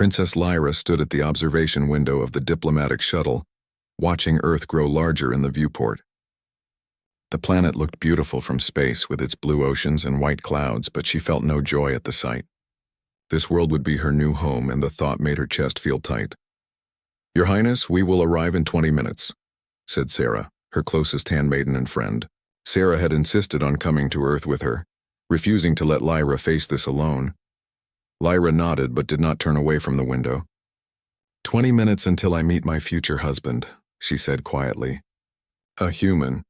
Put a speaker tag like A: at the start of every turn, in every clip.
A: Princess Lyra stood at the observation window of the diplomatic shuttle, watching Earth grow larger in the viewport. The planet looked beautiful from space with its blue oceans and white clouds, but she felt no joy at the sight. This world would be her new home, and the thought made her chest feel tight. "Your Highness, we will arrive in 20 minutes, said Sarah, her closest handmaiden and friend. Sarah had insisted on coming to Earth with her, refusing to let Lyra face this alone. Lyra nodded but did not turn away from the window. 20 minutes until I meet my future husband, she said quietly. A human.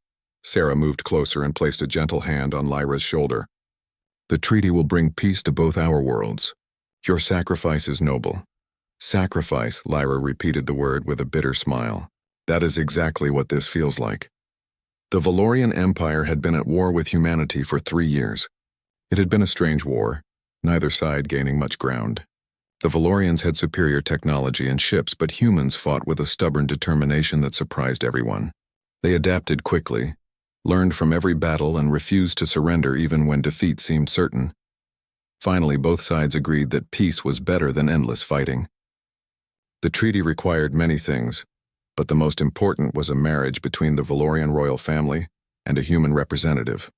A: Sarah moved closer and placed a gentle hand on Lyra's shoulder. The treaty will bring peace to both our worlds. Your sacrifice is noble. Sacrifice, Lyra repeated the word with a bitter smile. That is exactly what this feels like. The Valorian Empire had been at war with humanity for 3 years. It had been a strange war, neither side gaining much ground. The Valorians had superior technology and ships, but humans fought with a stubborn determination that surprised everyone. They adapted quickly, learned from every battle, and refused to surrender even when defeat seemed certain. Finally, both sides agreed that peace was better than endless fighting. The treaty required many things, but the most important was a marriage between the Valorian royal family and a human representative.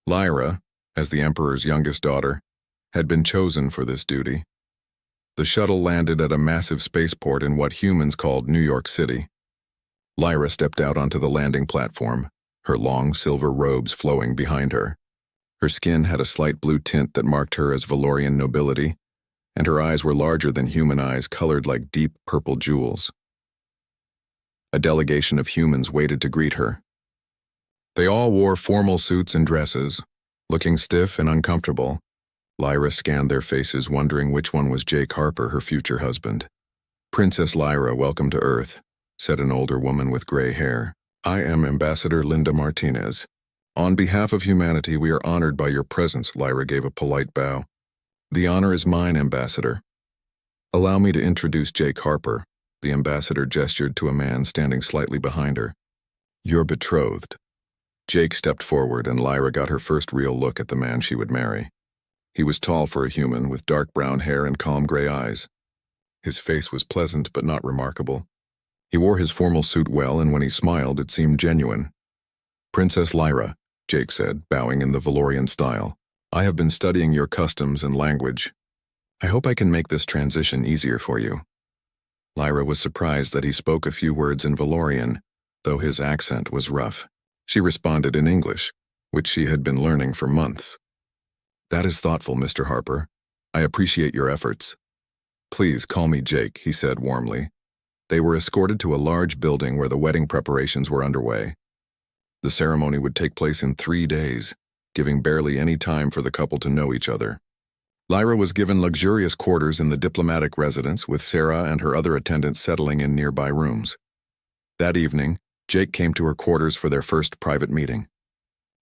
A: Lyra, as the Emperor's youngest daughter, had been chosen for this duty. The shuttle landed at a massive spaceport in what humans called New York City. Lyra stepped out onto the landing platform, her long silver robes flowing behind her. Her skin had a slight blue tint that marked her as Valorian nobility, and her eyes were larger than human eyes, colored like deep purple jewels. A delegation of humans waited to greet her. They all wore formal suits and dresses, looking stiff and uncomfortable. Lyra scanned their faces, wondering which one was Jake Harper, her future husband. Princess Lyra, welcome to Earth, said an older woman with gray hair. I am Ambassador Linda Martinez. On behalf of humanity, we are honored by your presence, Lyra gave a polite bow. The honor is mine, Ambassador. Allow me to introduce Jake Harper. The ambassador gestured to a man standing slightly behind her. Your betrothed. Jake stepped forward, and Lyra got her first real look at the man she would marry. He was tall for a human, with dark brown hair and calm gray eyes. His face was pleasant but not remarkable. He wore his formal suit well, and when he smiled, it seemed genuine. Princess Lyra, Jake said, bowing in the Valorian style. I have been studying your customs and language. I hope I can make this transition easier for you. Lyra was surprised that he spoke a few words in Valorian, though his accent was rough. She responded in English, which she had been learning for months. That is thoughtful, Mr. Harper. I appreciate your efforts. Please call me Jake, he said warmly. They were escorted to a large building where the wedding preparations were underway. The ceremony would take place in 3 days, giving barely any time for the couple to know each other. Lyra was given luxurious quarters in the diplomatic residence, with Sarah and her other attendants settling in nearby rooms. That evening, Jake came to her quarters for their first private meeting.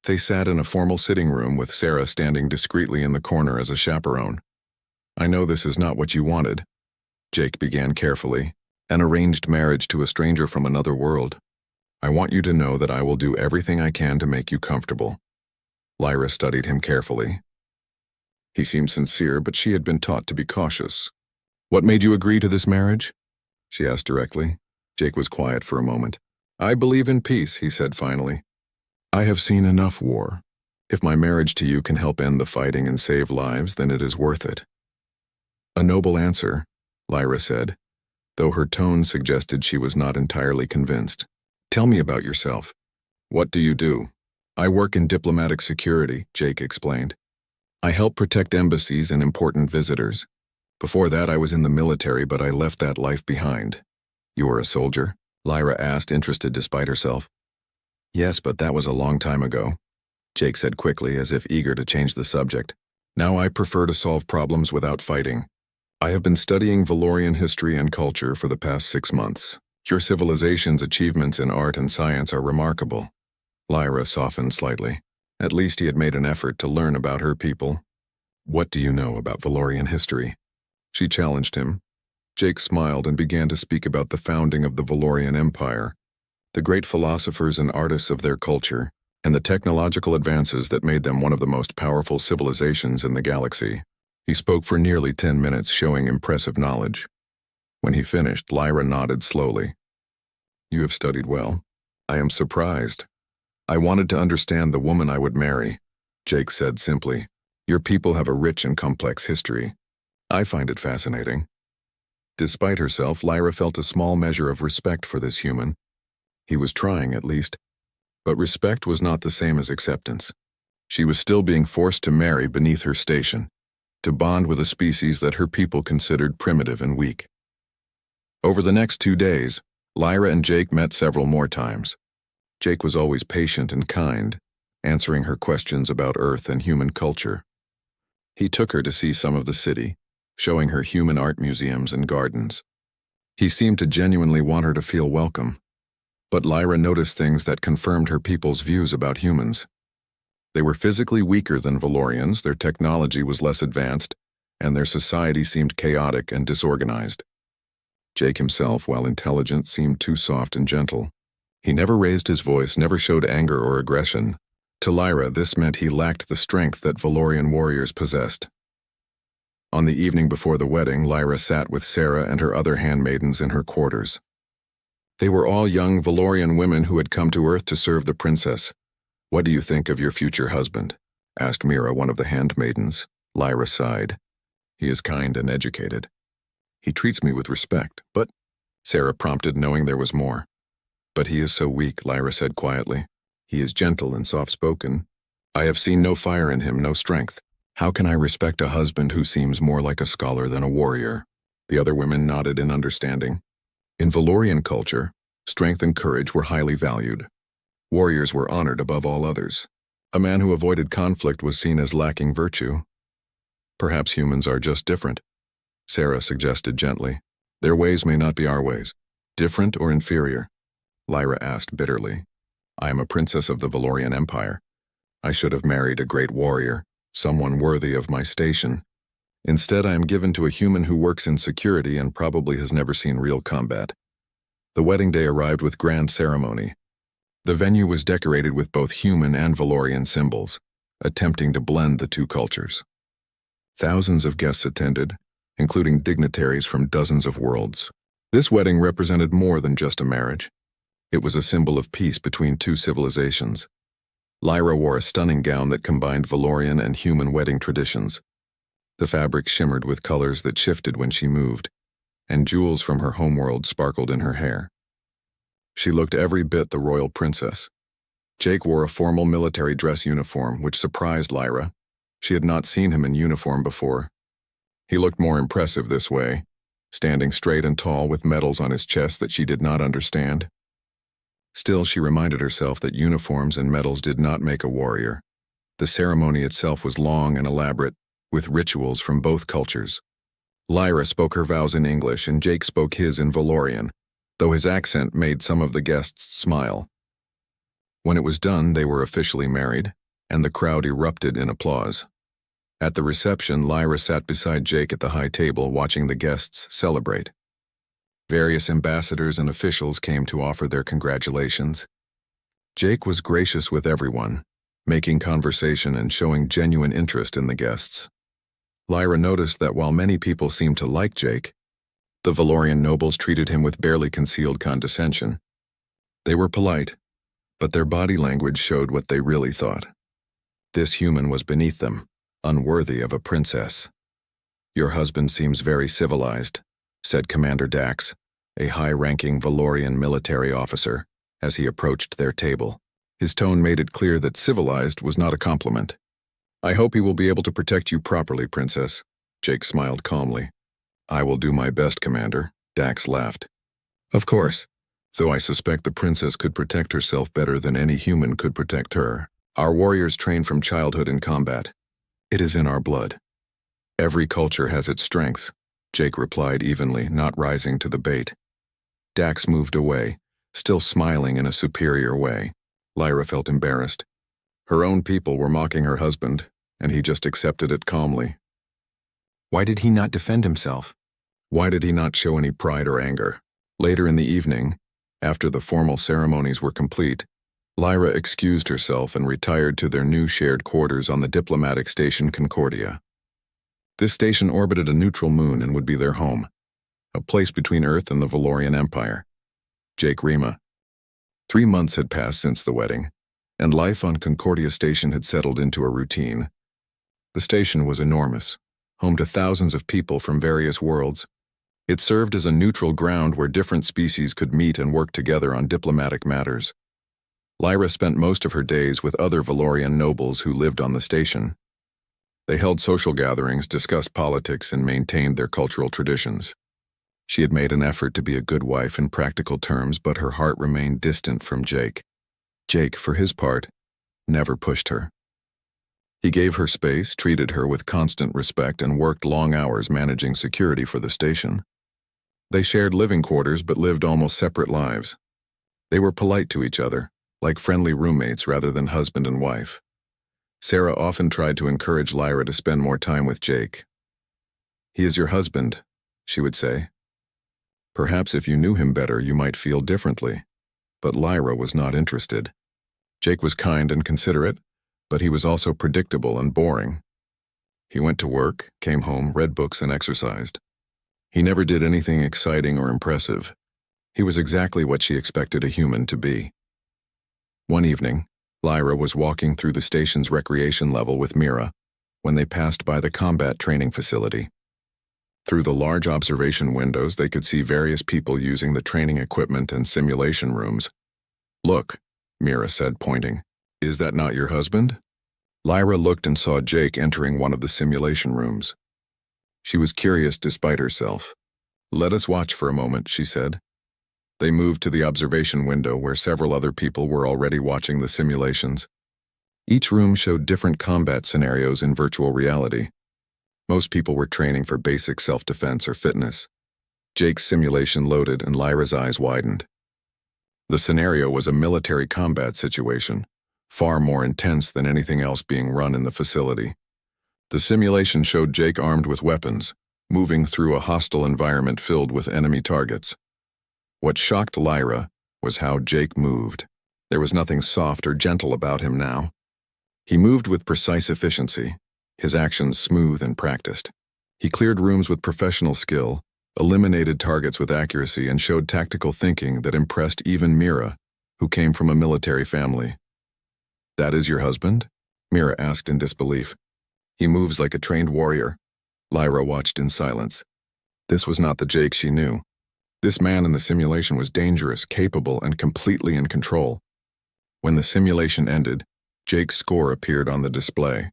A: They sat in a formal sitting room with Sarah standing discreetly in the corner as a chaperone. I know this is not what you wanted, Jake began carefully, an arranged marriage to a stranger from another world. I want you to know that I will do everything I can to make you comfortable. Lyra studied him carefully. He seemed sincere, but she had been taught to be cautious. What made you agree to this marriage? She asked directly. Jake was quiet for a moment. I believe in peace, he said finally. I have seen enough war. If my marriage to you can help end the fighting and save lives, then it is worth it. A noble answer, Lyra said, though her tone suggested she was not entirely convinced. Tell me about yourself. What do you do? I work in diplomatic security, Jake explained. I help protect embassies and important visitors. Before that, I was in the military, but I left that life behind. You were a soldier? Lyra asked, interested despite herself. Yes, but that was a long time ago, Jake said quickly, as if eager to change the subject. Now I prefer to solve problems without fighting. I have been studying Valorian history and culture for the past 6 months. Your civilization's achievements in art and science are remarkable. Lyra softened slightly. At least he had made an effort to learn about her people. What do you know about Valorian history? She challenged him. Jake smiled and began to speak about the founding of the Valorian Empire, the great philosophers and artists of their culture, and the technological advances that made them one of the most powerful civilizations in the galaxy. He spoke for nearly 10 minutes, showing impressive knowledge. When he finished, Lyra nodded slowly. You have studied well. I am surprised. I wanted to understand the woman I would marry, Jake said simply. Your people have a rich and complex history. I find it fascinating. Despite herself, Lyra felt a small measure of respect for this human. He was trying, at least. But respect was not the same as acceptance. She was still being forced to marry beneath her station, to bond with a species that her people considered primitive and weak. Over the next 2 days, Lyra and Jake met several more times. Jake was always patient and kind, answering her questions about Earth and human culture. He took her to see some of the city, showing her human art museums and gardens. He seemed to genuinely want her to feel welcome. But Lyra noticed things that confirmed her people's views about humans. They were physically weaker than Valorians, their technology was less advanced, and their society seemed chaotic and disorganized. Jake himself, while intelligent, seemed too soft and gentle. He never raised his voice, never showed anger or aggression. To Lyra, this meant he lacked the strength that Valorian warriors possessed. On the evening before the wedding, Lyra sat with Sarah and her other handmaidens in her quarters. They were all young Valorian women who had come to Earth to serve the princess. What do you think of your future husband? Asked Mira, one of the handmaidens. Lyra sighed. He is kind and educated. He treats me with respect, but... Sarah prompted, knowing there was more. But he is so weak, Lyra said quietly. He is gentle and soft-spoken. I have seen no fire in him, no strength. How can I respect a husband who seems more like a scholar than a warrior? The other women nodded in understanding. In Valorian culture, strength and courage were highly valued. Warriors were honored above all others. A man who avoided conflict was seen as lacking virtue. Perhaps humans are just different, Sarah suggested gently. Their ways may not be our ways. Different or inferior? Lyra asked bitterly. I am a princess of the Valorian Empire. I should have married a great warrior, someone worthy of my station. Instead, I am given to a human who works in security and probably has never seen real combat. The wedding day arrived with grand ceremony. The venue was decorated with both human and Valorian symbols, attempting to blend the two cultures. Thousands of guests attended, including dignitaries from dozens of worlds. This wedding represented more than just a marriage. It was a symbol of peace between two civilizations. Lyra wore a stunning gown that combined Valorian and human wedding traditions. The fabric shimmered with colors that shifted when she moved, and jewels from her homeworld sparkled in her hair. She looked every bit the royal princess. Jake wore a formal military dress uniform, which surprised Lyra. She had not seen him in uniform before. He looked more impressive this way, standing straight and tall with medals on his chest that she did not understand. Still, she reminded herself that uniforms and medals did not make a warrior. The ceremony itself was long and elaborate, with rituals from both cultures. Lyra spoke her vows in English and Jake spoke his in Valorian, though his accent made some of the guests smile. When it was done, they were officially married, and the crowd erupted in applause. At the reception, Lyra sat beside Jake at the high table watching the guests celebrate. Various ambassadors and officials came to offer their congratulations. Jake was gracious with everyone, making conversation and showing genuine interest in the guests. Lyra noticed that while many people seemed to like Jake, the Valorian nobles treated him with barely concealed condescension. They were polite, but their body language showed what they really thought. This human was beneath them, unworthy of a princess. Your husband seems very civilized, said Commander Dax, a high-ranking Valorian military officer, as he approached their table. His tone made it clear that civilized was not a compliment. I hope he will be able to protect you properly, Princess. Jake smiled calmly. I will do my best, Commander, Dax laughed. Of course, though I suspect the princess could protect herself better than any human could protect her. Our warriors train from childhood in combat. It is in our blood. Every culture has its strengths, Jake replied evenly, not rising to the bait. Dax moved away, still smiling in a superior way. Lyra felt embarrassed. Her own people were mocking her husband, and he just accepted it calmly. Why did he not defend himself? Why did he not show any pride or anger? Later in the evening, after the formal ceremonies were complete, Lyra excused herself and retired to their new shared quarters on the diplomatic station Concordia. This station orbited a neutral moon and would be their home, a place between Earth and the Valorian Empire. Jake Rima. 3 months had passed since the wedding, and life on Concordia Station had settled into a routine. The station was enormous, home to thousands of people from various worlds. It served as a neutral ground where different species could meet and work together on diplomatic matters. Lyra spent most of her days with other Valorian nobles who lived on the station. They held social gatherings, discussed politics, and maintained their cultural traditions. She had made an effort to be a good wife in practical terms, but her heart remained distant from Jake. Jake, for his part, never pushed her. He gave her space, treated her with constant respect, and worked long hours managing security for the station. They shared living quarters but lived almost separate lives. They were polite to each other, like friendly roommates rather than husband and wife. Sarah often tried to encourage Lyra to spend more time with Jake. "He is your husband," she would say. "Perhaps if you knew him better, you might feel differently." But Lyra was not interested. Jake was kind and considerate, but he was also predictable and boring. He went to work, came home, read books, and exercised. He never did anything exciting or impressive. He was exactly what she expected a human to be. One evening, Lyra was walking through the station's recreation level with Mira when they passed by the combat training facility. Through the large observation windows, they could see various people using the training equipment and simulation rooms. "Look," Mira said, pointing. "Is that not your husband?" Lyra looked and saw Jake entering one of the simulation rooms. She was curious despite herself. "Let us watch for a moment," she said. They moved to the observation window where several other people were already watching the simulations. Each room showed different combat scenarios in virtual reality. Most people were training for basic self-defense or fitness. Jake's simulation loaded and Lyra's eyes widened. The scenario was a military combat situation, far more intense than anything else being run in the facility. The simulation showed Jake armed with weapons, moving through a hostile environment filled with enemy targets. What shocked Lyra was how Jake moved. There was nothing soft or gentle about him now. He moved with precise efficiency, his actions smooth and practiced. He cleared rooms with professional skill, eliminated targets with accuracy, and showed tactical thinking that impressed even Mira, who came from a military family. "That is your husband?" Mira asked in disbelief. "He moves like a trained warrior." Lyra watched in silence. This was not the Jake she knew. This man in the simulation was dangerous, capable, and completely in control. When the simulation ended, Jake's score appeared on the display.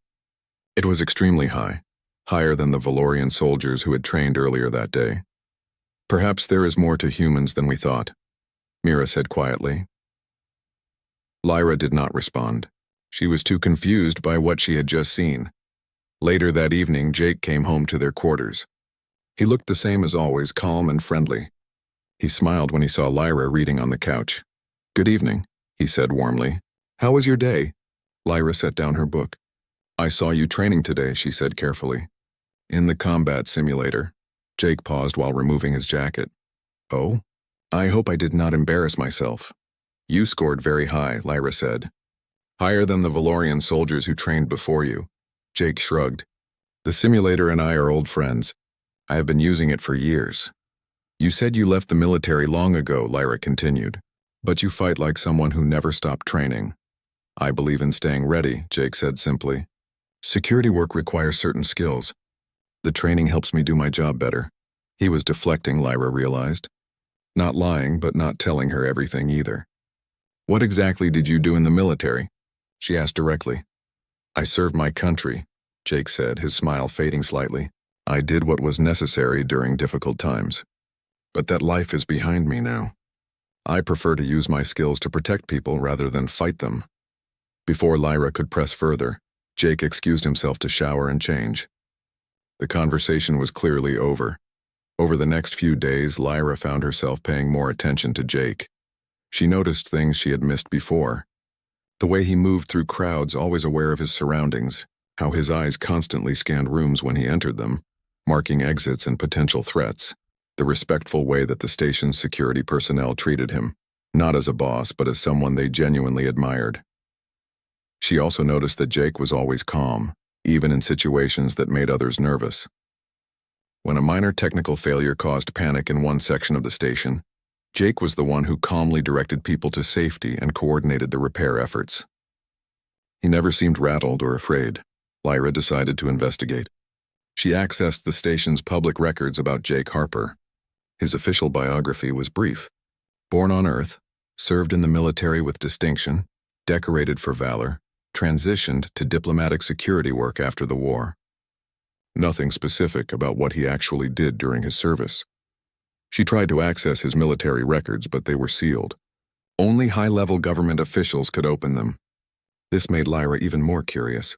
A: It was extremely high, higher than the Valorian soldiers who had trained earlier that day. "Perhaps there is more to humans than we thought," Mira said quietly. Lyra did not respond. She was too confused by what she had just seen. Later that evening, Jake came home to their quarters. He looked the same as always, calm and friendly. He smiled when he saw Lyra reading on the couch. "Good evening," he said warmly. "How was your day?" Lyra set down her book. "I saw you training today," she said carefully. "In the combat simulator." Jake paused while removing his jacket. "Oh? I hope I did not embarrass myself." "You scored very high," Lyra said. "Higher than the Valorian soldiers who trained before you." Jake shrugged. "The simulator and I are old friends. I have been using it for years." "You said you left the military long ago," Lyra continued. "But you fight like someone who never stopped training." "I believe in staying ready," Jake said simply. "Security work requires certain skills. The training helps me do my job better." He was deflecting, Lyra realized. Not lying, but not telling her everything either. "What exactly did you do in the military?" she asked directly. "I served my country," Jake said, his smile fading slightly. "I did what was necessary during difficult times. But that life is behind me now. I prefer to use my skills to protect people rather than fight them." Before Lyra could press further, Jake excused himself to shower and change. The conversation was clearly over. Over the next few days, Lyra found herself paying more attention to Jake. She noticed things she had missed before. The way he moved through crowds, always aware of his surroundings, how his eyes constantly scanned rooms when he entered them, marking exits and potential threats. The respectful way that the station's security personnel treated him, not as a boss, but as someone they genuinely admired. She also noticed that Jake was always calm, even in situations that made others nervous. When a minor technical failure caused panic in one section of the station, Jake was the one who calmly directed people to safety and coordinated the repair efforts. He never seemed rattled or afraid. Lyra decided to investigate. She accessed the station's public records about Jake Harper. His official biography was brief. Born on Earth, served in the military with distinction, decorated for valor, transitioned to diplomatic security work after the war. Nothing specific about what he actually did during his service. She tried to access his military records, but they were sealed. Only high-level government officials could open them. This made Lyra even more curious.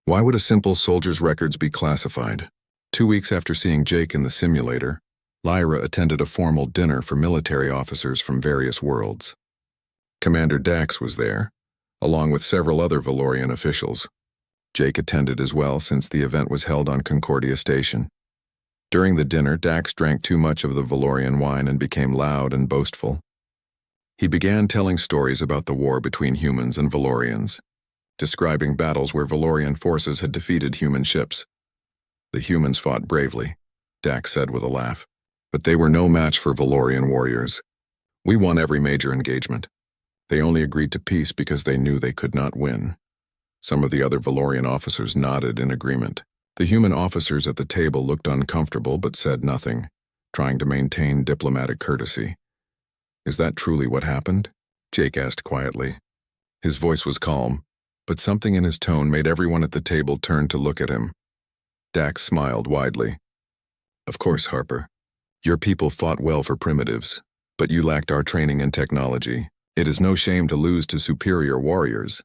A: Why would a simple soldier's records be classified? 2 weeks after seeing Jake in the simulator, Lyra attended a formal dinner for military officers from various worlds. Commander Dax was there, along with several other Valorian officials. Jake attended as well since the event was held on Concordia Station. During the dinner, Dax drank too much of the Valorian wine and became loud and boastful. He began telling stories about the war between humans and Valorians, describing battles where Valorian forces had defeated human ships. The humans fought bravely, Dax said with a laugh, but they were no match for Valorian warriors. We won every major engagement. They only agreed to peace because they knew they could not win. Some of the other Valorian officers nodded in agreement. The human officers at the table looked uncomfortable but said nothing, trying to maintain diplomatic courtesy. Is that truly what happened? Jake asked quietly. His voice was calm, but something in his tone made everyone at the table turn to look at him. Dax smiled widely. Of course, Harper. Your people fought well for primitives, but you lacked our training and technology. It is no shame to lose to superior warriors.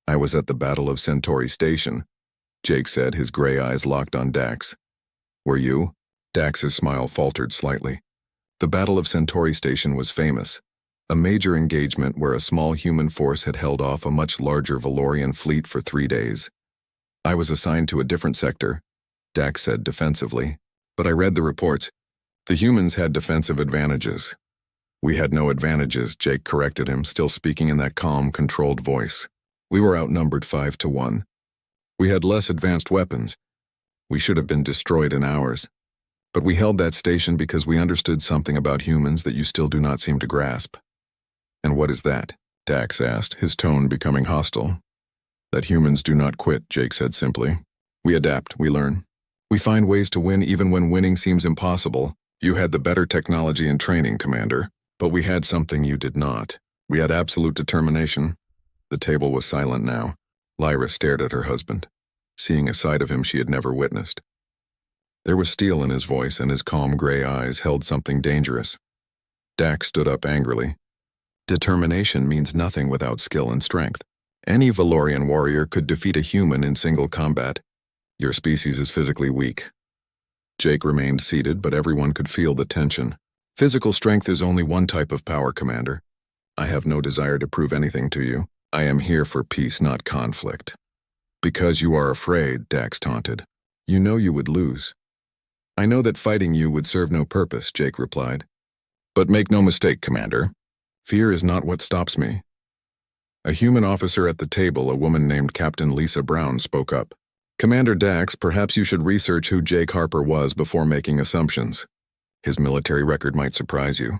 A: I was at the Battle of Centauri Station, Jake said, his gray eyes locked on Dax. Were you? Dax's smile faltered slightly. The Battle of Centauri Station was famous, a major engagement where a small human force had held off a much larger Valorian fleet for 3 days. I was assigned to a different sector, Dax said defensively, but I read the reports. The humans had defensive advantages. We had no advantages, Jake corrected him, still speaking in that calm, controlled voice. We were outnumbered 5-1. We had less advanced weapons. We should have been destroyed in hours. But we held that station because we understood something about humans that you still do not seem to grasp. And what is that? Dax asked, his tone becoming hostile. That humans do not quit, Jake said simply. We adapt, we learn. We find ways to win even when winning seems impossible. You had the better technology and training, Commander, but we had something you did not. We had absolute determination. The table was silent now. Lyra stared at her husband, seeing a side of him she had never witnessed. There was steel in his voice, and his calm gray eyes held something dangerous. Dax stood up angrily. Determination means nothing without skill and strength. Any Valorian warrior could defeat a human in single combat. Your species is physically weak. Jake remained seated, but everyone could feel the tension. Physical strength is only one type of power, Commander. I have no desire to prove anything to you. I am here for peace, not conflict. Because you are afraid, Dax taunted. You know you would lose. I know that fighting you would serve no purpose, Jake replied. But make no mistake, Commander. Fear is not what stops me. A human officer at the table, a woman named Captain Lisa Brown, spoke up. Commander Dax, perhaps you should research who Jake Harper was before making assumptions. His military record might surprise you.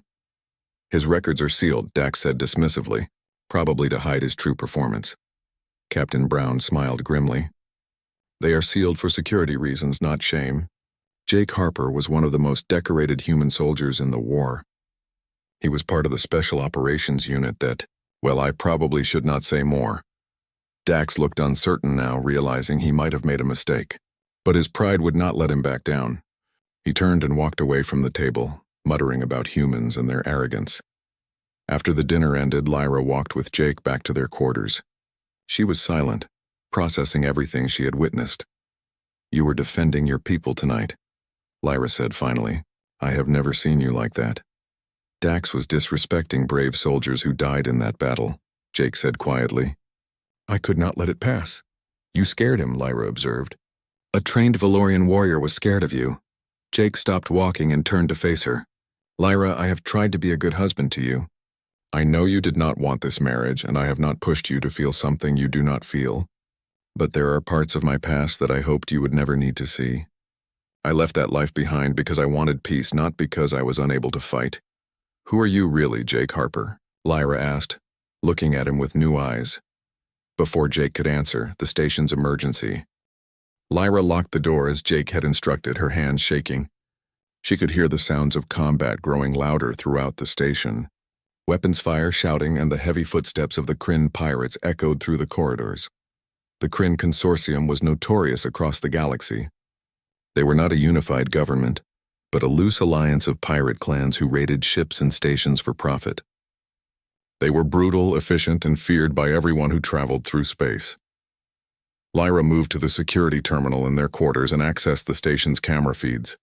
A: His records are sealed, Dax said dismissively, probably to hide his true performance. Captain Brown smiled grimly. They are sealed for security reasons, not shame. Jake Harper was one of the most decorated human soldiers in the war. He was part of the Special Operations Unit that, well, I probably should not say more. Dax looked uncertain now, realizing he might have made a mistake. But his pride would not let him back down. He turned and walked away from the table, muttering about humans and their arrogance. After the dinner ended, Lyra walked with Jake back to their quarters. She was silent, processing everything she had witnessed. You were defending your people tonight, Lyra said finally. I have never seen you like that. Dax was disrespecting brave soldiers who died in that battle, Jake said quietly. I could not let it pass. You scared him, Lyra observed. A trained Valorian warrior was scared of you. Jake stopped walking and turned to face her. Lyra, I have tried to be a good husband to you. I know you did not want this marriage, and I have not pushed you to feel something you do not feel. But there are parts of my past that I hoped you would never need to see. I left that life behind because I wanted peace, not because I was unable to fight. Who are you really, Jake Harper? Lyra asked, looking at him with new eyes. Before Jake could answer, the station's emergency. Lyra locked the door as Jake had instructed, her hands shaking. She could hear the sounds of combat growing louder throughout the station. Weapons fire, shouting, and the heavy footsteps of the Kryn pirates echoed through the corridors. The Kryn Consortium was notorious across the galaxy. They were not a unified government, but a loose alliance of pirate clans who raided ships and stations for profit. They were brutal, efficient, and feared by everyone who traveled through space. Lyra moved to the security terminal in their quarters and accessed the station's camera feeds.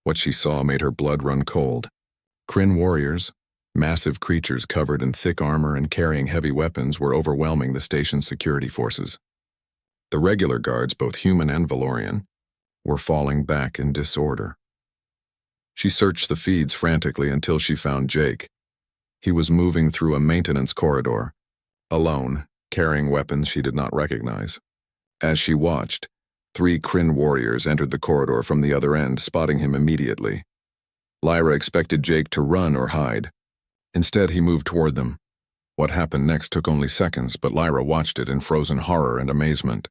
A: What she saw made her blood run cold. Kryn warriors, massive creatures covered in thick armor and carrying heavy weapons, were overwhelming the station's security forces. The regular guards, both human and Valorian, were falling back in disorder. She searched the feeds frantically until she found Jake. He was moving through a maintenance corridor, alone, carrying weapons she did not recognize. As she watched, 3 Kryn warriors entered the corridor from the other end, spotting him immediately. Lyra expected Jake to run or hide. Instead, he moved toward them. What happened next took only seconds, but Lyra watched it in frozen horror and amazement.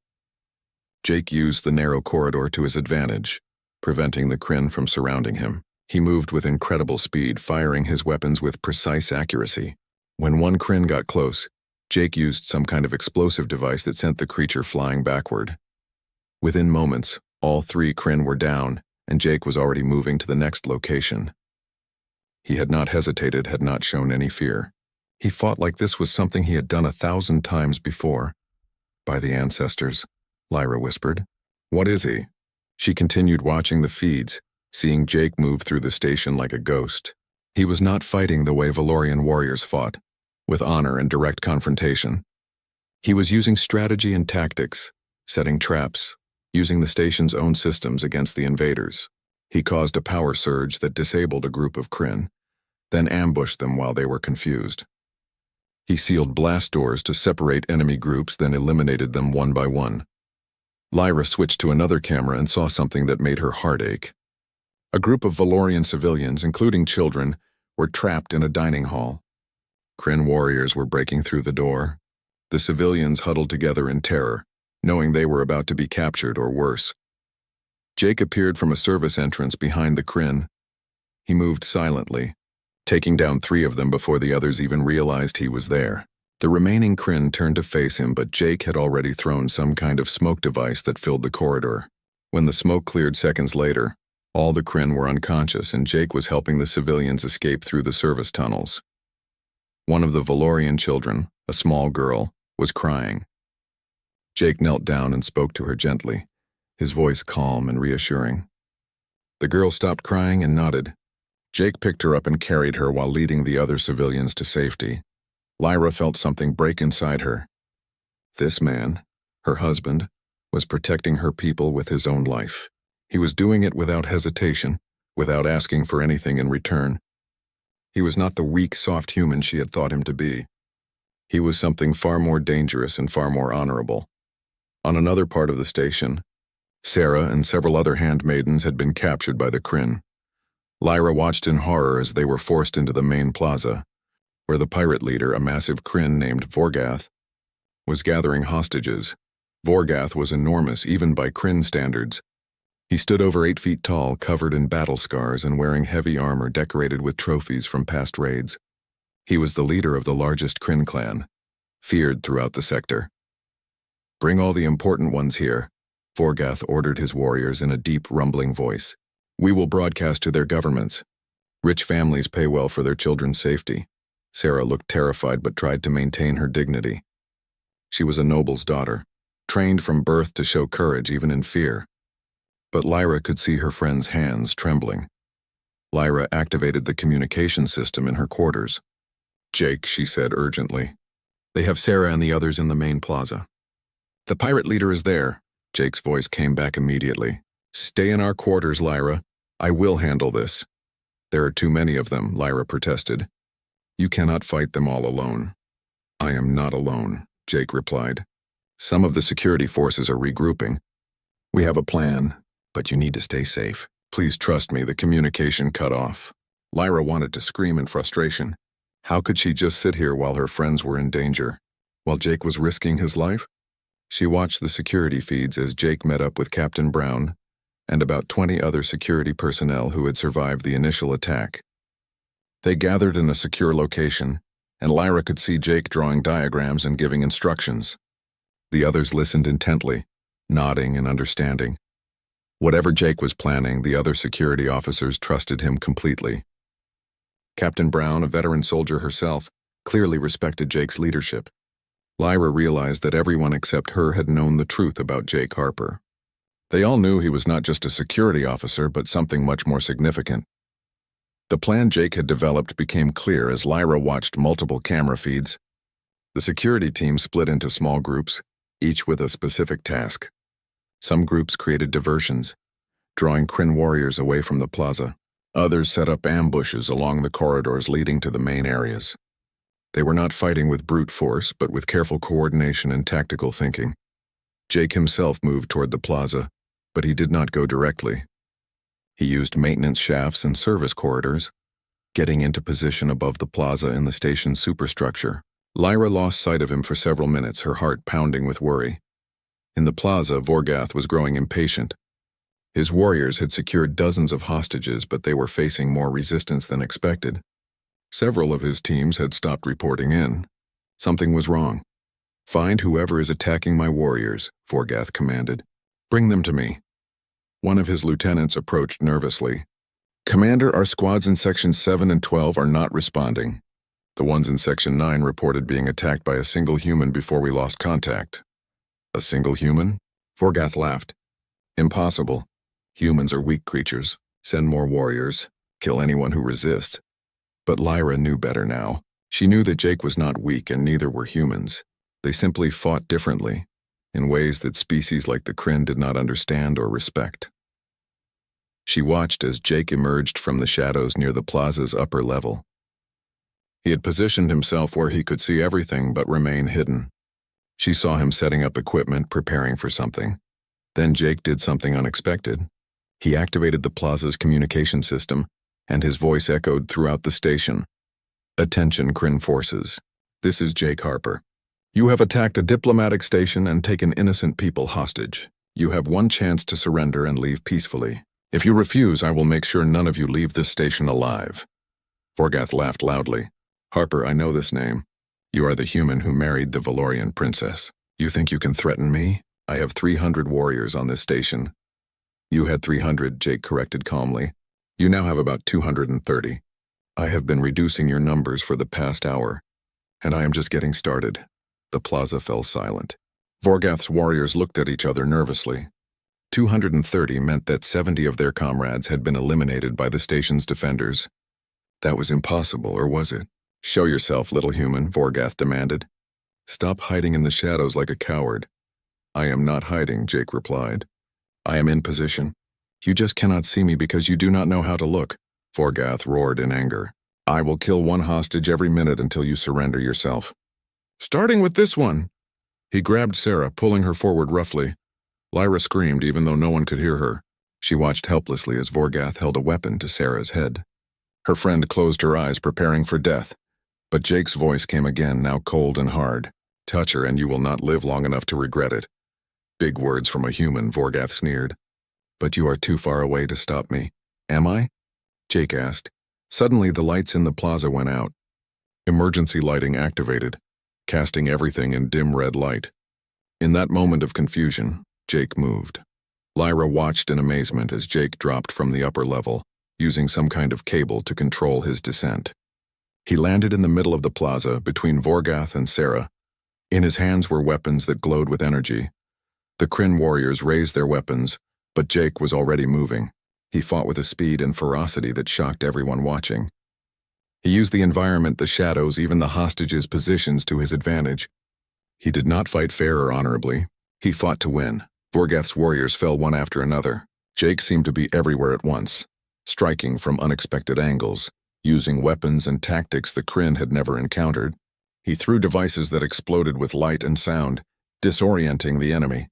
A: Jake used the narrow corridor to his advantage, preventing the Kryn from surrounding him. He moved with incredible speed, firing his weapons with precise accuracy. When one Kryn got close, Jake used some kind of explosive device that sent the creature flying backward. Within moments, all 3 Kryn were down, and Jake was already moving to the next location. He had not hesitated, had not shown any fear. He fought like this was something he had done 1,000 times before. By the ancestors, Lyra whispered. What is he? She continued watching the feeds, seeing Jake move through the station like a ghost. He was not fighting the way Valorian warriors fought, with honor and direct confrontation. He was using strategy and tactics, setting traps, using the station's own systems against the invaders. He caused a power surge that disabled a group of Kryn, then ambushed them while they were confused. He sealed blast doors to separate enemy groups, then eliminated them one by one. Lyra switched to another camera and saw something that made her heart ache. A group of Valorian civilians, including children, were trapped in a dining hall. Kryn warriors were breaking through the door. The civilians huddled together in terror, knowing they were about to be captured or worse. Jake appeared from a service entrance behind the Kryn. He moved silently, taking down 3 of them before the others even realized he was there. The remaining Kryn turned to face him, but Jake had already thrown some kind of smoke device that filled the corridor. When the smoke cleared seconds later, all the Kryn were unconscious, and Jake was helping the civilians escape through the service tunnels. One of the Valorian children, a small girl, was crying. Jake knelt down and spoke to her gently, his voice calm and reassuring. The girl stopped crying and nodded. Jake picked her up and carried her while leading the other civilians to safety. Lyra felt something break inside her. This man, her husband, was protecting her people with his own life. He was doing it without hesitation, without asking for anything in return. He was not the weak, soft human she had thought him to be. He was something far more dangerous and far more honorable. On another part of the station, Sarah and several other handmaidens had been captured by the Kryn. Lyra watched in horror as they were forced into the main plaza, where the pirate leader, a massive Kryn named Vorgath, was gathering hostages. Vorgath was enormous, even by Kryn standards. He stood over 8 feet tall, covered in battle scars and wearing heavy armor decorated with trophies from past raids. He was the leader of the largest Kryn clan, feared throughout the sector. Bring all the important ones here, Vorgath ordered his warriors in a deep, rumbling voice. We will broadcast to their governments. Rich families pay well for their children's safety. Sarah looked terrified but tried to maintain her dignity. She was a noble's daughter, trained from birth to show courage even in fear. But Lyra could see her friend's hands trembling. Lyra activated the communication system in her quarters. Jake, she said urgently. They have Sarah and the others in the main plaza. The pirate leader is there. Jake's voice came back immediately. Stay in our quarters, Lyra. I will handle this. There are too many of them, Lyra protested. You cannot fight them all alone. I am not alone, Jake replied. Some of the security forces are regrouping. We have a plan, but you need to stay safe. Please trust me, the communication cut off. Lyra wanted to scream in frustration. How could she just sit here while her friends were in danger, while Jake was risking his life? She watched the security feeds as Jake met up with Captain Brown and about 20 other security personnel who had survived the initial attack. They gathered in a secure location, and Lyra could see Jake drawing diagrams and giving instructions. The others listened intently, nodding and understanding. Whatever Jake was planning, the other security officers trusted him completely. Captain Brown, a veteran soldier herself, clearly respected Jake's leadership. Lyra realized that everyone except her had known the truth about Jake Harper. They all knew he was not just a security officer, but something much more significant. The plan Jake had developed became clear as Lyra watched multiple camera feeds. The security team split into small groups, each with a specific task. Some groups created diversions, drawing Kryn warriors away from the plaza. Others set up ambushes along the corridors leading to the main areas. They were not fighting with brute force, but with careful coordination and tactical thinking. Jake himself moved toward the plaza, but he did not go directly. He used maintenance shafts and service corridors, getting into position above the plaza in the station's superstructure. Lyra lost sight of him for several minutes, her heart pounding with worry. In the plaza, Vorgath was growing impatient. His warriors had secured dozens of hostages, but they were facing more resistance than expected. Several of his teams had stopped reporting in. Something was wrong. "Find whoever is attacking my warriors," Vorgath commanded. "Bring them to me." One of his lieutenants approached nervously. "Commander, our squads in Section 7 and 12 are not responding. The ones in Section 9 reported being attacked by a single human before we lost contact." "A single human?" Vorgath laughed. "Impossible. Humans are weak creatures. Send more warriors. Kill anyone who resists." But Lyra knew better now. She knew that Jake was not weak and neither were humans. They simply fought differently, in ways that species like the Kryn did not understand or respect. She watched as Jake emerged from the shadows near the plaza's upper level. He had positioned himself where he could see everything but remain hidden. She saw him setting up equipment, preparing for something. Then Jake did something unexpected. He activated the plaza's communication system, and his voice echoed throughout the station. "Attention, Kryn forces. This is Jake Harper. You have attacked a diplomatic station and taken innocent people hostage. You have one chance to surrender and leave peacefully. If you refuse, I will make sure none of you leave this station alive." Vorgath laughed loudly. "Harper, I know this name. You are the human who married the Valorian princess. You think you can threaten me? I have 300 warriors on this station." "You had 300, Jake corrected calmly. You now have about 230. I have been reducing your numbers for the past hour, and I am just getting started." The plaza fell silent. Vorgath's warriors looked at each other nervously. 230 meant that 70 of their comrades had been eliminated by the station's defenders. That was impossible, or was it? "Show yourself, little human," Vorgath demanded. "Stop hiding in the shadows like a coward." "I am not hiding," Jake replied. "I am in position. You just cannot see me because you do not know how to look." Vorgath roared in anger. "I will kill one hostage every minute until you surrender yourself. Starting with this one." He grabbed Sarah, pulling her forward roughly. Lyra screamed even though no one could hear her. She watched helplessly as Vorgath held a weapon to Sarah's head. Her friend closed her eyes, preparing for death. But Jake's voice came again, now cold and hard. "Touch her and you will not live long enough to regret it." "Big words from a human," Vorgath sneered. "But you are too far away to stop me." "Am I?" Jake asked. Suddenly the lights in the plaza went out. Emergency lighting activated, casting everything in dim red light. In that moment of confusion, Jake moved. Lyra watched in amazement as Jake dropped from the upper level, using some kind of cable to control his descent. He landed in the middle of the plaza, between Vorgath and Sarah. In his hands were weapons that glowed with energy. The Kryn warriors raised their weapons, but Jake was already moving. He fought with a speed and ferocity that shocked everyone watching. He used the environment, the shadows, even the hostages' positions to his advantage. He did not fight fair or honorably. He fought to win. Vorgath's warriors fell one after another. Jake seemed to be everywhere at once, striking from unexpected angles, using weapons and tactics the Kryn had never encountered. He threw devices that exploded with light and sound, disorienting the enemy.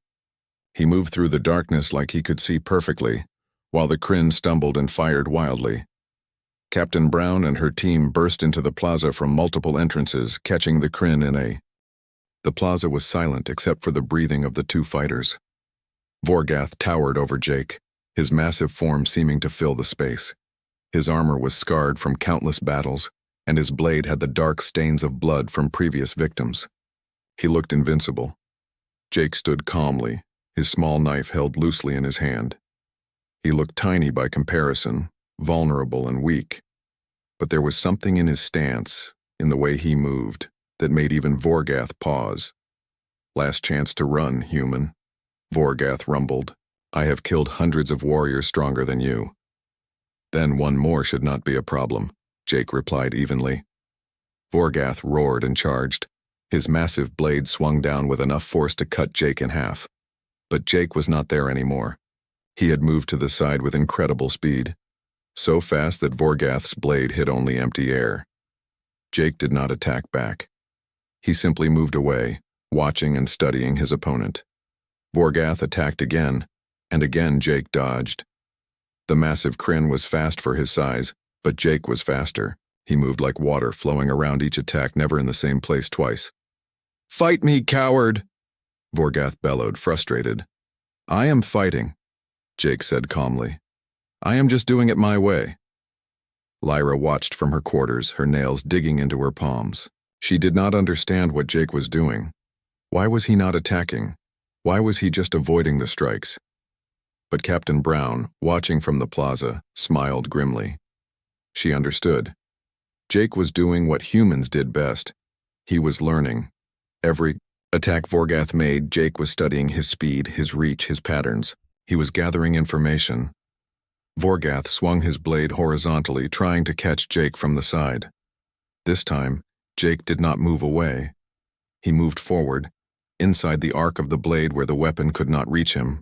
A: He moved through the darkness like he could see perfectly, while the Kryn stumbled and fired wildly. Captain Brown and her team burst into the plaza from multiple entrances, catching the Kryn in a... The plaza was silent except for the breathing of the two fighters. Vorgath towered over Jake, his massive form seeming to fill the space. His armor was scarred from countless battles, and his blade had the dark stains of blood from previous victims. He looked invincible. Jake stood calmly, his small knife held loosely in his hand. He looked tiny by comparison, vulnerable and weak. But there was something in his stance, in the way he moved, that made even Vorgath pause. "Last chance to run, human," Vorgath rumbled. "I have killed hundreds of warriors stronger than you." "Then one more should not be a problem," Jake replied evenly. Vorgath roared and charged. His massive blade swung down with enough force to cut Jake in half. But Jake was not there anymore. He had moved to the side with incredible speed, so fast that Vorgath's blade hit only empty air. Jake did not attack back. He simply moved away, watching and studying his opponent. Vorgath attacked again, and again Jake dodged. The massive Kryn was fast for his size, but Jake was faster. He moved like water flowing around each attack, never in the same place twice. "Fight me, coward!" Vorgath bellowed, frustrated. "I am fighting," Jake said calmly. "I am just doing it my way." Lyra watched from her quarters, her nails digging into her palms. She did not understand what Jake was doing. Why was he not attacking? Why was he just avoiding the strikes? But Captain Brown, watching from the plaza, smiled grimly. She understood. Jake was doing what humans did best. He was learning. Every attack Vorgath made, Jake was studying his speed, his reach, his patterns. He was gathering information. Vorgath swung his blade horizontally, trying to catch Jake from the side. This time, Jake did not move away. He moved forward, inside the arc of the blade where the weapon could not reach him.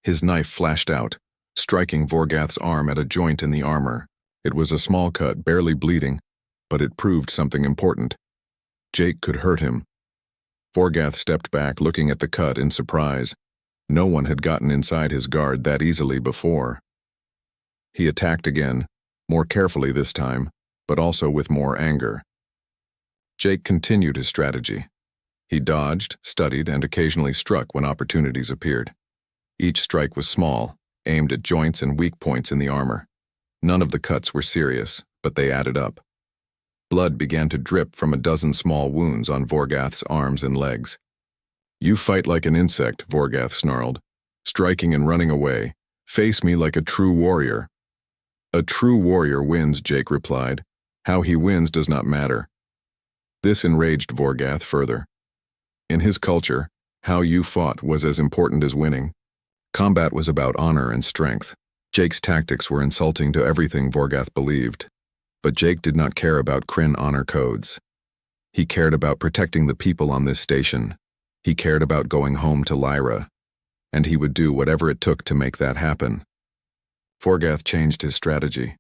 A: His knife flashed out, striking Vorgath's arm at a joint in the armor. It was a small cut, barely bleeding, but it proved something important. Jake could hurt him. Vorgath stepped back, looking at the cut in surprise. No one had gotten inside his guard that easily before. He attacked again, more carefully this time, but also with more anger. Jake continued his strategy. He dodged, studied, and occasionally struck when opportunities appeared. Each strike was small, aimed at joints and weak points in the armor. None of the cuts were serious, but they added up. Blood began to drip from a dozen small wounds on Vorgath's arms and legs. "You fight like an insect," Vorgath snarled, striking and running away. "Face me like a true warrior." "A true warrior wins," Jake replied. "How he wins does not matter." This enraged Vorgath further. In his culture, how you fought was as important as winning. Combat was about honor and strength. Jake's tactics were insulting to everything Vorgath believed. But Jake did not care about Kryn honor codes. He cared about protecting the people on this station. He cared about going home to Lyra. And he would do whatever it took to make that happen. Vorgath changed his strategy.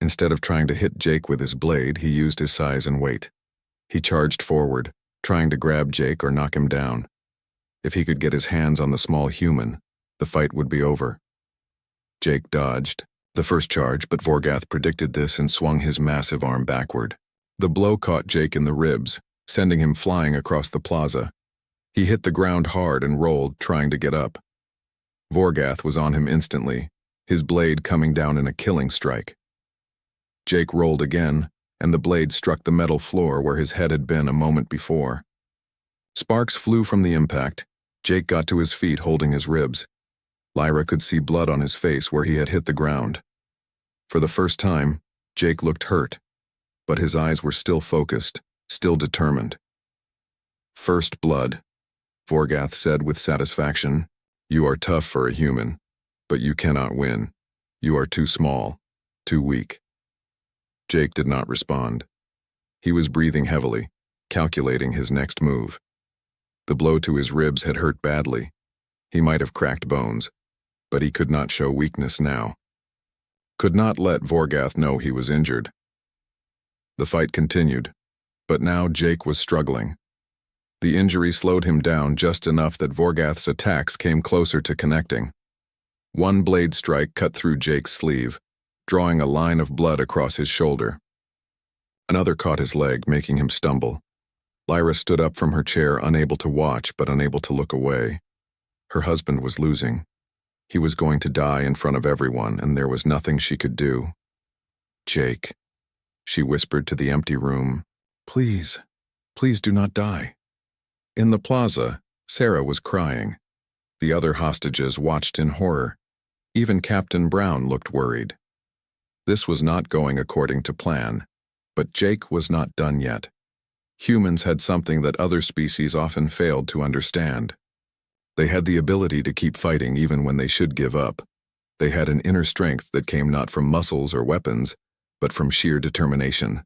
A: Instead of trying to hit Jake with his blade, he used his size and weight. He charged forward, trying to grab Jake or knock him down. If he could get his hands on the small human, the fight would be over. Jake dodged the first charge, but Vorgath predicted this and swung his massive arm backward. The blow caught Jake in the ribs, sending him flying across the plaza. He hit the ground hard and rolled, trying to get up. Vorgath was on him instantly, his blade coming down in a killing strike. Jake rolled again, and the blade struck the metal floor where his head had been a moment before. Sparks flew from the impact. Jake got to his feet holding his ribs. Lyra could see blood on his face where he had hit the ground. For the first time, Jake looked hurt, but his eyes were still focused, still determined. "First blood," Vorgath said with satisfaction. "You are tough for a human, but you cannot win. You are too small, too weak." Jake did not respond. He was breathing heavily, calculating his next move. The blow to his ribs had hurt badly. He might have cracked bones, but he could not show weakness now. Could not let Vorgath know he was injured. The fight continued, but now Jake was struggling. The injury slowed him down just enough that Vorgath's attacks came closer to connecting. One blade strike cut through Jake's sleeve, drawing a line of blood across his shoulder. Another caught his leg, making him stumble. Lyra stood up from her chair, unable to watch but unable to look away. Her husband was losing. He was going to die in front of everyone, and there was nothing she could do. "Jake," she whispered to the empty room. "Please, please do not die." In the plaza, Sarah was crying. The other hostages watched in horror. Even Captain Brown looked worried. This was not going according to plan, but Jake was not done yet. Humans had something that other species often failed to understand. They had the ability to keep fighting even when they should give up. They had an inner strength that came not from muscles or weapons, but from sheer determination.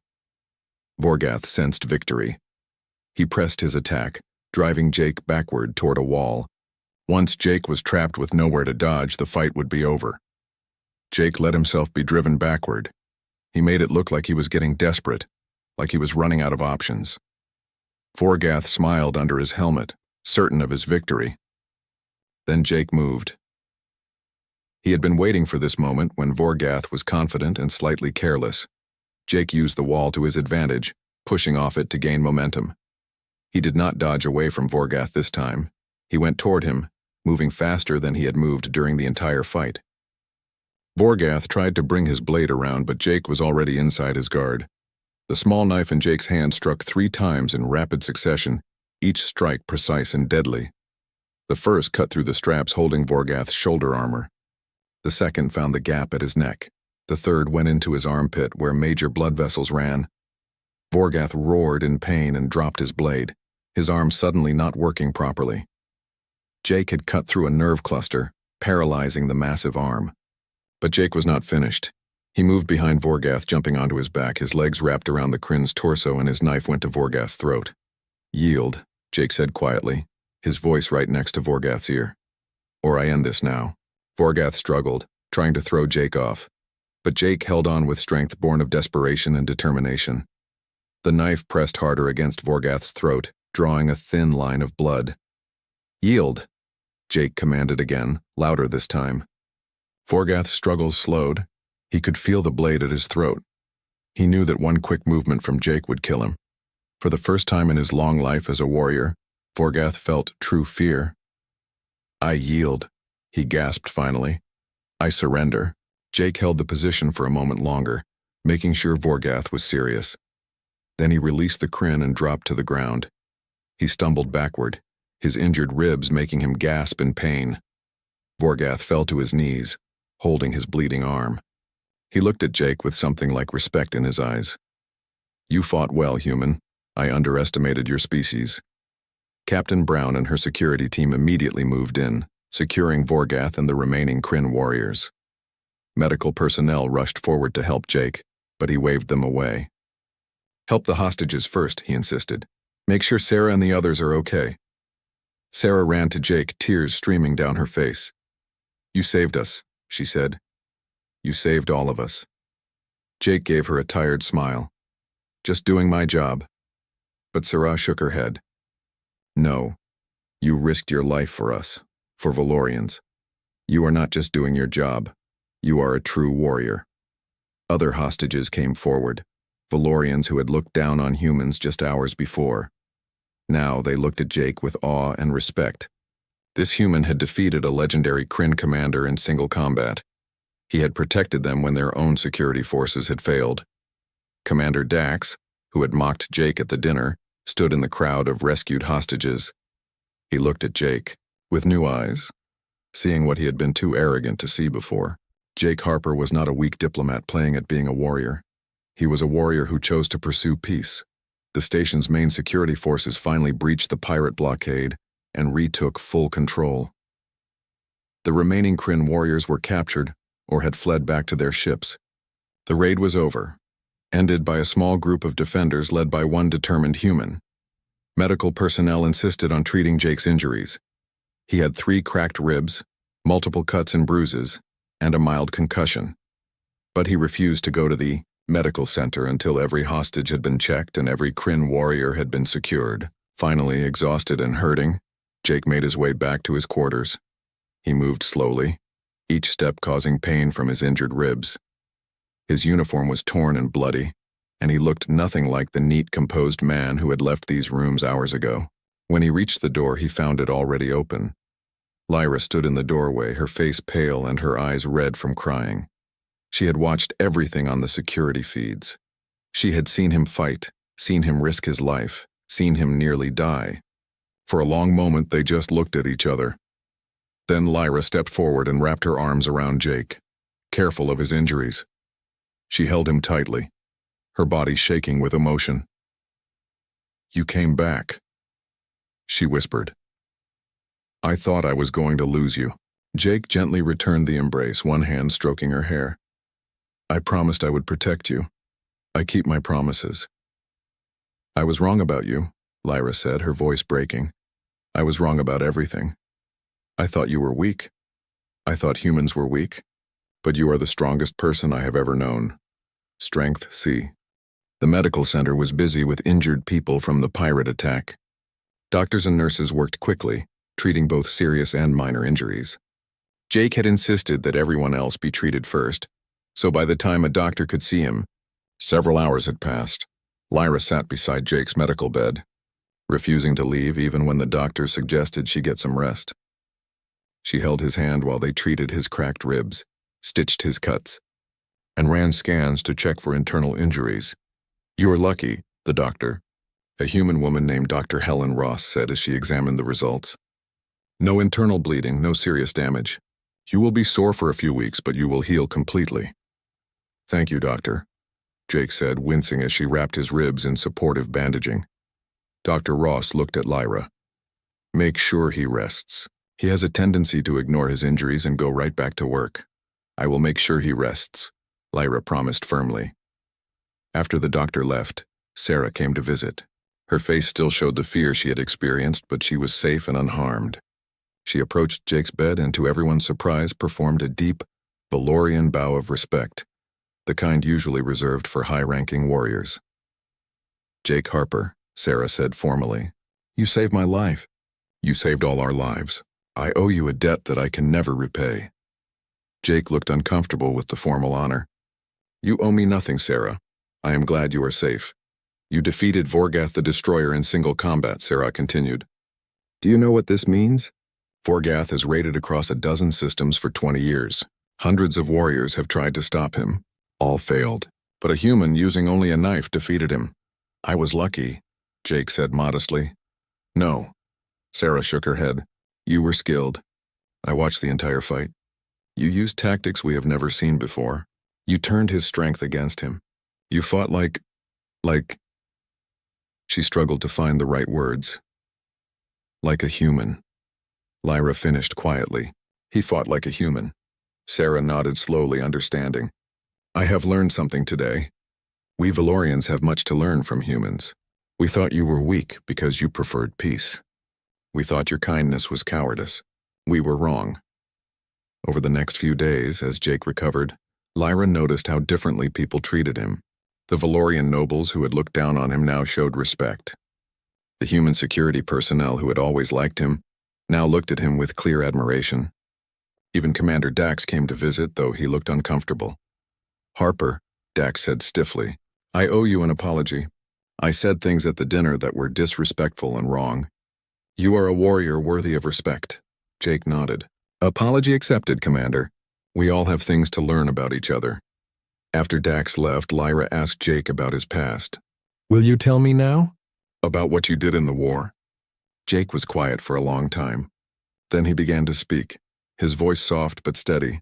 A: Vorgath sensed victory. He pressed his attack, driving Jake backward toward a wall. Once Jake was trapped with nowhere to dodge, the fight would be over. Jake let himself be driven backward. He made it look like he was getting desperate, like he was running out of options. Vorgath smiled under his helmet, certain of his victory. Then Jake moved. He had been waiting for this moment when Vorgath was confident and slightly careless. Jake used the wall to his advantage, pushing off it to gain momentum. He did not dodge away from Vorgath this time. He went toward him, moving faster than he had moved during the entire fight. Vorgath tried to bring his blade around, but Jake was already inside his guard. The small knife in Jake's hand struck 3 times in rapid succession, each strike precise and deadly. The first cut through the straps holding Vorgath's shoulder armor. The second found the gap at his neck. The third went into his armpit where major blood vessels ran. Vorgath roared in pain and dropped his blade, his arm suddenly not working properly. Jake had cut through a nerve cluster, paralyzing the massive arm. But Jake was not finished. He moved behind Vorgath, jumping onto his back, his legs wrapped around the Kryn's torso, and his knife went to Vorgath's throat. "Yield," Jake said quietly, his voice right next to Vorgath's ear. "Or I end this now." Vorgath struggled, trying to throw Jake off. But Jake held on with strength born of desperation and determination. The knife pressed harder against Vorgath's throat, drawing a thin line of blood. "Yield," Jake commanded again, louder this time. Vorgath's struggles slowed. He could feel the blade at his throat. He knew that one quick movement from Jake would kill him. For the first time in his long life as a warrior, Vorgath felt true fear. "I yield," he gasped finally. "I surrender." Jake held the position for a moment longer, making sure Vorgath was serious. Then he released the Kryn and dropped to the ground. He stumbled backward, his injured ribs making him gasp in pain. Vorgath fell to his knees, holding his bleeding arm. He looked at Jake with something like respect in his eyes. "You fought well, human. I underestimated your species." Captain Brown and her security team immediately moved in, securing Vorgath and the remaining Kryn warriors. Medical personnel rushed forward to help Jake, but he waved them away. "Help the hostages first," he insisted. "Make sure Sarah and the others are okay." Sarah ran to Jake, tears streaming down her face. "You saved us," she said. "You saved all of us." Jake gave her a tired smile. "Just doing my job." But Sarah shook her head. "No, you risked your life for us, for Valorians. You are not just doing your job. You are a true warrior." Other hostages came forward, Valorians who had looked down on humans just hours before. Now they looked at Jake with awe and respect. This human had defeated a legendary Kryn commander in single combat. He had protected them when their own security forces had failed. Commander Dax, who had mocked Jake at the dinner, stood in the crowd of rescued hostages. He looked at Jake with new eyes, seeing what he had been too arrogant to see before. Jake Harper was not a weak diplomat playing at being a warrior. He was a warrior who chose to pursue peace. The station's main security forces finally breached the pirate blockade and retook full control. The remaining Kryn warriors were captured or had fled back to their ships. The raid was over, ended by a small group of defenders led by one determined human. Medical personnel insisted on treating Jake's injuries. He had 3 cracked ribs, multiple cuts and bruises, and a mild concussion. But he refused to go to the medical center until every hostage had been checked and every Kryn warrior had been secured. Finally, exhausted and hurting, Jake made his way back to his quarters. He moved slowly, each step causing pain from his injured ribs. His uniform was torn and bloody, and he looked nothing like the neat, composed man who had left these rooms hours ago. When he reached the door, he found it already open. Lyra stood in the doorway, her face pale and her eyes red from crying. She had watched everything on the security feeds. She had seen him fight, seen him risk his life, seen him nearly die. For a long moment, they just looked at each other. Then Lyra stepped forward and wrapped her arms around Jake, careful of his injuries. She held him tightly, her body shaking with emotion. "You came back," she whispered. "I thought I was going to lose you." Jake gently returned the embrace, one hand stroking her hair. "I promised I would protect you. I keep my promises." "I was wrong about you," Lyra said, her voice breaking. "I was wrong about everything. I thought you were weak. I thought humans were weak. But you are the strongest person I have ever known. Strength C." The medical center was busy with injured people from the pirate attack. Doctors and nurses worked quickly, treating both serious and minor injuries. Jake had insisted that everyone else be treated first, so by the time a doctor could see him, several hours had passed. Lyra sat beside Jake's medical bed, refusing to leave even when the doctor suggested she get some rest. She held his hand while they treated his cracked ribs, stitched his cuts, and ran scans to check for internal injuries. "You are lucky," the doctor, a human woman named Dr. Helen Ross, said as she examined the results. "No internal bleeding, no serious damage. You will be sore for a few weeks, but you will heal completely." "Thank you, doctor," Jake said, wincing as she wrapped his ribs in supportive bandaging. Dr. Ross looked at Lyra. "Make sure he rests. He has a tendency to ignore his injuries and go right back to work." "I will make sure he rests," Lyra promised firmly. After the doctor left, Sarah came to visit. Her face still showed the fear she had experienced, but she was safe and unharmed. She approached Jake's bed and, to everyone's surprise, performed a deep, Valorian bow of respect, the kind usually reserved for high-ranking warriors. "Jake Harper," Sarah said formally, "you saved my life. You saved all our lives. I owe you a debt that I can never repay." Jake looked uncomfortable with the formal honor. "You owe me nothing, Sarah. I am glad you are safe. You defeated Vorgath the Destroyer in single combat," Sarah continued. "Do you know what this means? Vorgath has raided across a dozen systems for 20 years. Hundreds of warriors have tried to stop him. All failed. But a human using only a knife defeated him. I was lucky," Jake said modestly. "No." Sarah shook her head. "You were skilled. I watched the entire fight. You used tactics we have never seen before. You turned his strength against him. You fought like... She struggled to find the right words. "Like a human." Lyra finished quietly. "He fought like a human." Sarah nodded slowly, understanding. "I have learned something today. We Valorians have much to learn from humans. We thought you were weak because you preferred peace. We thought your kindness was cowardice. We were wrong." Over the next few days, as Jake recovered, Lyra noticed how differently people treated him. The Valorian nobles who had looked down on him now showed respect. The human security personnel who had always liked him now looked at him with clear admiration. Even Commander Dax came to visit, though he looked uncomfortable. "Harper," Dax said stiffly, "I owe you an apology. I said things at the dinner that were disrespectful and wrong. You are a warrior worthy of respect." Jake nodded. "Apology accepted, Commander. We all have things to learn about each other." After Dax left, Lyra asked Jake about his past. "Will you tell me now?" "About what you did in the war." Jake was quiet for a long time. Then he began to speak, his voice soft but steady.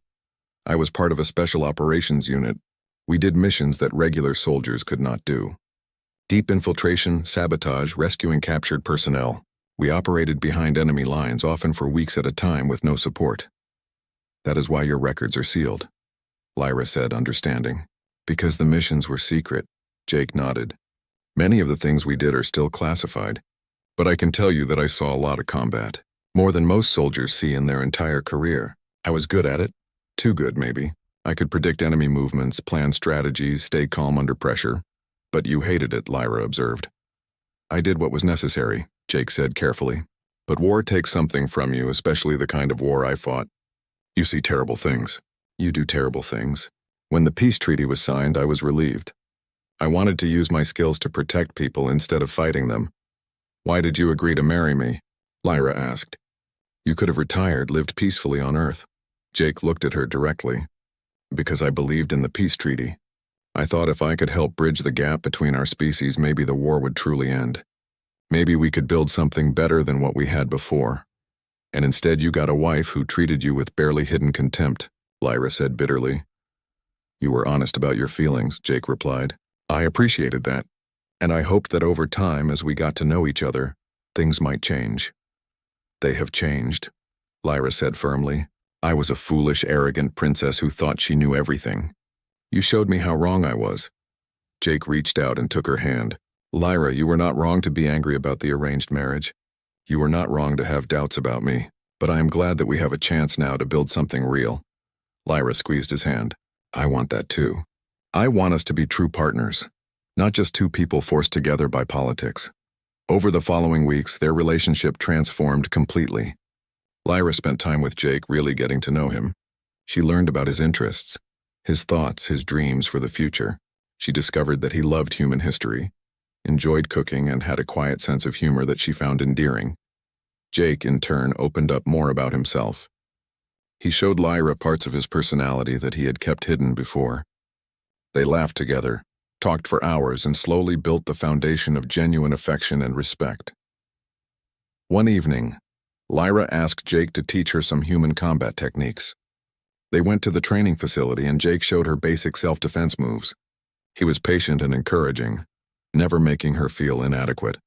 A: "I was part of a special operations unit. We did missions that regular soldiers could not do. Deep infiltration, sabotage, rescuing captured personnel. We operated behind enemy lines, often for weeks at a time with no support. That is why your records are sealed," Lyra said, understanding. "Because the missions were secret," Jake nodded. "Many of the things we did are still classified. But I can tell you that I saw a lot of combat. More than most soldiers see in their entire career. I was good at it. Too good, maybe. I could predict enemy movements, plan strategies, stay calm under pressure. But you hated it," Lyra observed. "I did what was necessary. Jake said carefully. But war takes something from you, especially the kind of war I fought. You see terrible things. You do terrible things. When the peace treaty was signed, I was relieved. I wanted to use my skills to protect people instead of fighting them. Why did you agree to marry me? Lyra asked. You could have retired, lived peacefully on Earth. Jake looked at her directly. Because I believed in the peace treaty. I thought if I could help bridge the gap between our species, maybe the war would truly end. Maybe we could build something better than what we had before. And instead you got a wife who treated you with barely hidden contempt, Lyra said bitterly. You were honest about your feelings, Jake replied. I appreciated that. And I hoped that over time, as we got to know each other, things might change. They have changed, Lyra said firmly. I was a foolish, arrogant princess who thought she knew everything. You showed me how wrong I was. Jake reached out and took her hand. Lyra, you were not wrong to be angry about the arranged marriage. You were not wrong to have doubts about me, but I am glad that we have a chance now to build something real. Lyra squeezed his hand. I want that too. I want us to be true partners, not just two people forced together by politics. Over the following weeks, their relationship transformed completely. Lyra spent time with Jake, really getting to know him. She learned about his interests, his thoughts, his dreams for the future. She discovered that he loved human history, enjoyed cooking, and had a quiet sense of humor that she found endearing. Jake, in turn, opened up more about himself. He showed Lyra parts of his personality that he had kept hidden before. They laughed together, talked for hours, and slowly built the foundation of genuine affection and respect. One evening, Lyra asked Jake to teach her some human combat techniques. They went to the training facility and Jake showed her basic self-defense moves. He was patient and encouraging, never making her feel inadequate.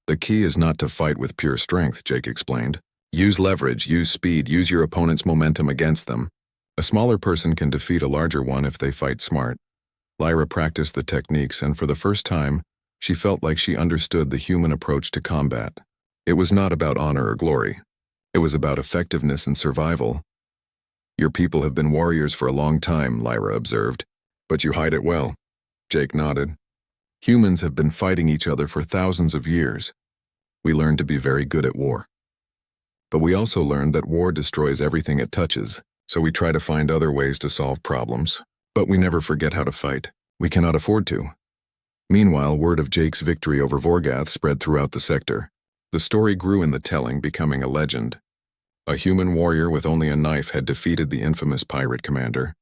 A: The key is not to fight with pure strength, Jake explained. Use leverage, use speed, use your opponent's momentum against them. A smaller person can defeat a larger one if they fight smart. Lyra practiced the techniques, and for the first time, she felt like she understood the human approach to combat. It was not about honor or glory. It was about effectiveness and survival. Your people have been warriors for a long time, Lyra observed, but you hide it well. Jake nodded. Humans have been fighting each other for thousands of years. We learned to be very good at war. But we also learned that war destroys everything it touches, so we try to find other ways to solve problems. But we never forget how to fight. We cannot afford to. Meanwhile, word of Jake's victory over Vorgath spread throughout the sector. The story grew in the telling, becoming a legend. A human warrior with only a knife had defeated the infamous pirate commander.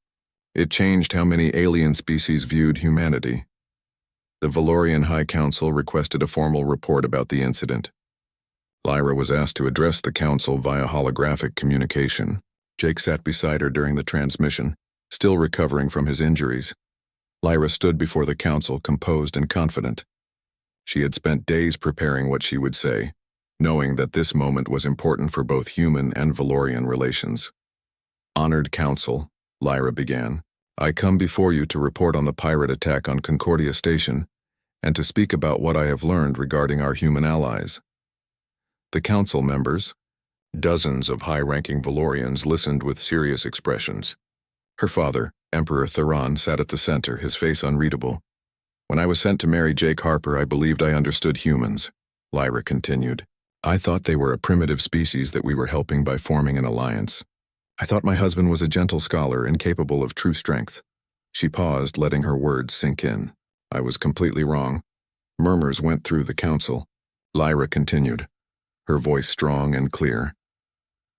A: It changed how many alien species viewed humanity. The Valorian High Council requested a formal report about the incident. Lyra was asked to address the council via holographic communication. Jake sat beside her during the transmission, still recovering from his injuries. Lyra stood before the council, composed and confident. She had spent days preparing what she would say, knowing that this moment was important for both human and Valorian relations. Honored Council, Lyra began, I come before you to report on the pirate attack on Concordia Station and to speak about what I have learned regarding our human allies. The council members, dozens of high-ranking Valorians, listened with serious expressions. Her father, Emperor Theron, sat at the center, his face unreadable. When I was sent to marry Jake Harper, I believed I understood humans, Lyra continued. I thought they were a primitive species that we were helping by forming an alliance. I thought my husband was a gentle scholar, incapable of true strength. She paused, letting her words sink in. I was completely wrong. Murmurs went through the council. Lyra continued, her voice strong and clear.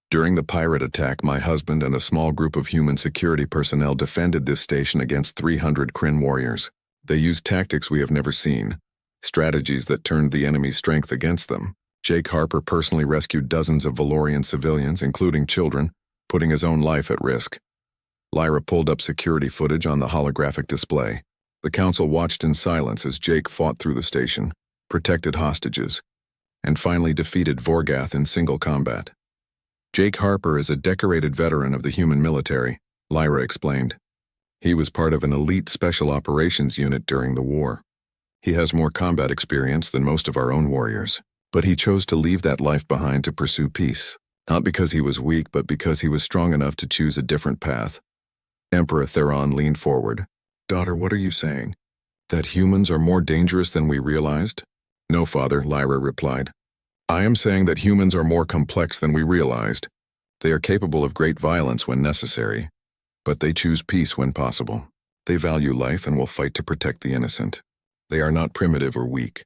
A: During the pirate attack, my husband and a small group of human security personnel defended this station against 300 Kryn warriors. They used tactics we have never seen, strategies that turned the enemy's strength against them. Jake Harper personally rescued dozens of Valorian civilians, including children, putting his own life at risk. Lyra pulled up security footage on the holographic display. The council watched in silence as Jake fought through the station, protected hostages, and finally defeated Vorgath in single combat. Jake Harper is a decorated veteran of the human military, Lyra explained. He was part of an elite special operations unit during the war. He has more combat experience than most of our own warriors, but he chose to leave that life behind to pursue peace, not because he was weak, but because he was strong enough to choose a different path. Emperor Theron leaned forward. Daughter, what are you saying? That humans are more dangerous than we realized? No, father, Lyra replied. I am saying that humans are more complex than we realized. They are capable of great violence when necessary, but they choose peace when possible. They value life and will fight to protect the innocent. They are not primitive or weak.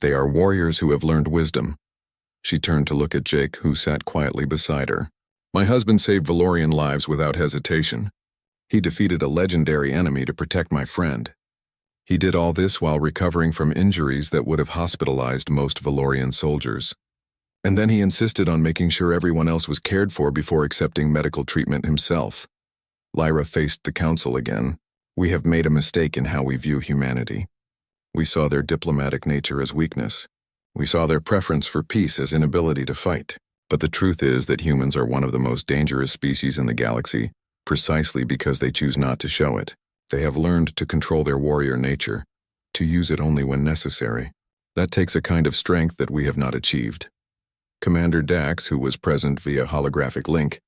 A: They are warriors who have learned wisdom. She turned to look at Jake, who sat quietly beside her. My husband saved Valorian lives without hesitation. He defeated a legendary enemy to protect my friend. He did all this while recovering from injuries that would have hospitalized most Valorian soldiers. And then he insisted on making sure everyone else was cared for before accepting medical treatment himself. Lyra faced the council again. We have made a mistake in how we view humanity. We saw their diplomatic nature as weakness. We saw their preference for peace as inability to fight. But the truth is that humans are one of the most dangerous species in the galaxy, precisely because they choose not to show it. They have learned to control their warrior nature, to use it only when necessary. That takes a kind of strength that we have not achieved. Commander Dax, who was present via holographic link,